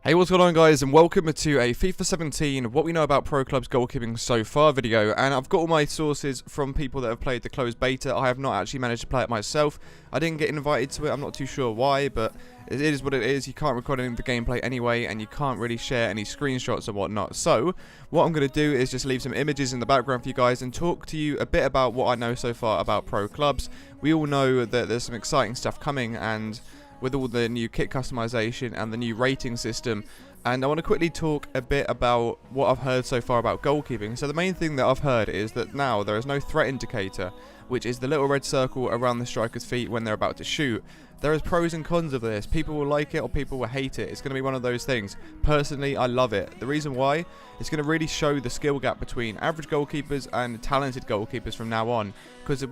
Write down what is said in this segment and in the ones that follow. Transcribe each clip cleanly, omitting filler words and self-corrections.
Hey, what's going on, guys, and welcome to a FIFA 17 what we know about pro clubs goalkeeping so far video. And I've got all my sources from people that have played the closed beta. I have not actually managed to play it myself. I didn't get invited to it. I'm not too sure why, but it is what it is. You can't record any of the gameplay anyway, and you can't really share any screenshots and whatnot. So what I'm going to do is just leave some images in the background for you guys and talk to you a bit about what I know so far about pro clubs. We all know that there's some exciting stuff coming, and with all the new kit customization and the new rating system. And I want to quickly talk a bit about what I've heard so far about goalkeeping. So the main thing that I've heard is that now there is no threat indicator, which is the little red circle around the striker's feet when they're about to shoot. There is pros and cons of this. People will like it or people will hate it. It's going to be one of those things. Personally, I love it. The reason why, it's going to really show the skill gap between average goalkeepers and talented goalkeepers from now on. Because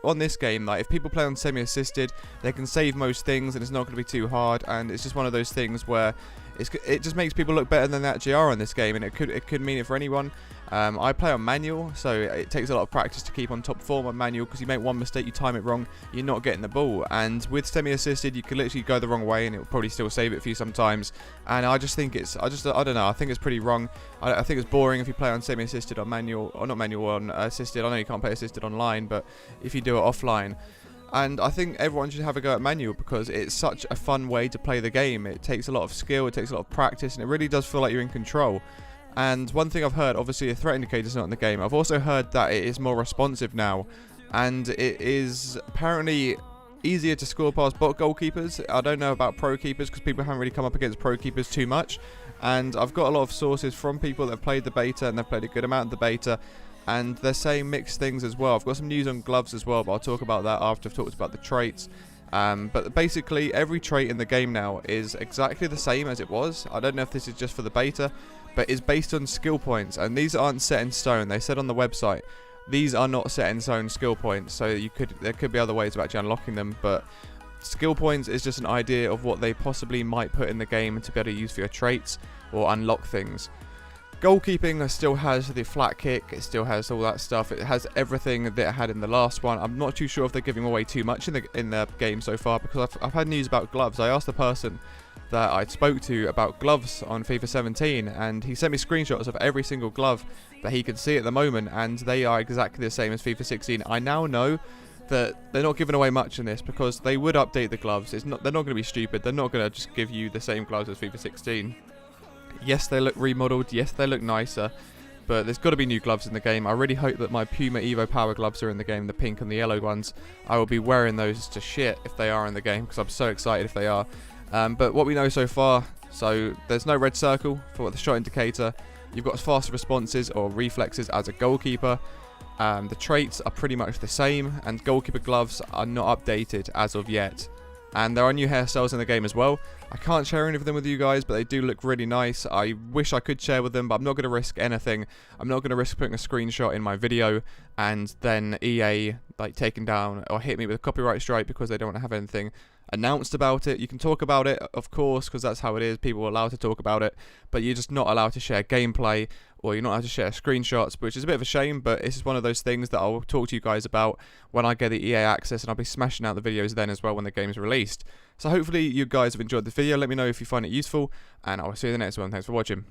on this game, like, if people play on semi-assisted, they can save most things and it's not going to be too hard. And it's just one of those things where it just makes people look better than they actually are in this game, and it could mean it for anyone. I play on manual, so it takes a lot of practice to keep on top form on manual, because you make one mistake, you time it wrong, you're not getting the ball. And with semi-assisted, you could literally go the wrong way and it will probably still save it for you sometimes. And I just think I don't know, I think it's pretty wrong. I think it's boring if you play on semi-assisted on manual, or not manual, on assisted. I know you can't play assisted online, but if you do it offline. And I think everyone should have a go at manual, because it's such a fun way to play the game. It takes a lot of skill, it takes a lot of practice, and it really does feel like you're in control. And one thing I've heard, obviously a threat indicator is not in the game. I've also heard that it is more responsive now, and it is apparently easier to score past bot goalkeepers. I don't know about pro keepers, because people haven't really come up against pro keepers too much. And I've got a lot of sources from people that have played the beta, and they've played a good amount of the beta, and they're saying mixed things as well. I've got some news on gloves as well, but I'll talk about that after I've talked about the traits. But basically every trait in the game now is exactly the same as it was. I don't know if this is just for the beta, but it's based on skill points, and these aren't set in stone. They said on the website these are not set in stone skill points, so there could be other ways of actually unlocking them, but skill points is just an idea of what they possibly might put in the game to be able to use for your traits or unlock things. Goalkeeping still has the flat kick, it still has all that stuff, it has everything that it had in the last one. I'm not too sure if they're giving away too much in the game so far, because I've had news about gloves. I asked the person that I spoke to about gloves on FIFA 17, and he sent me screenshots of every single glove that he could see at the moment, and they are exactly the same as FIFA 16. I now know that they're not giving away much in this, because they would update the gloves. They're not going to be stupid. They're not going to just give you the same gloves as FIFA 16. Yes, they look remodeled. Yes, they look nicer. But there's got to be new gloves in the game. I really hope that my Puma Evo Power gloves are in the game, the pink and the yellow ones. I will be wearing those to shit if they are in the game, because I'm so excited if they are. But what we know so far, so there's no red circle for the shot indicator. You've got faster responses or reflexes as a goalkeeper. The traits are pretty much the same, and goalkeeper gloves are not updated as of yet. And there are new hairstyles in the game as well. I can't share any of them with you guys, but they do look really nice. I wish I could share with them, but I'm not going to risk anything. I'm not going to risk putting a screenshot in my video and then EA like taking down or hit me with a copyright strike because they don't want to have anything announced about it. You can talk about it, of course, because that's how it is. People are allowed to talk about it, but you're just not allowed to share gameplay, or you're not allowed to share screenshots, which is a bit of a shame. But it's just one of those things that I'll talk to you guys about when I get the EA access, and I'll be smashing out the videos then as well when the game's released. So hopefully you guys have enjoyed the video. Let me know if you find it useful, and I'll see you in the next one. Thanks for watching.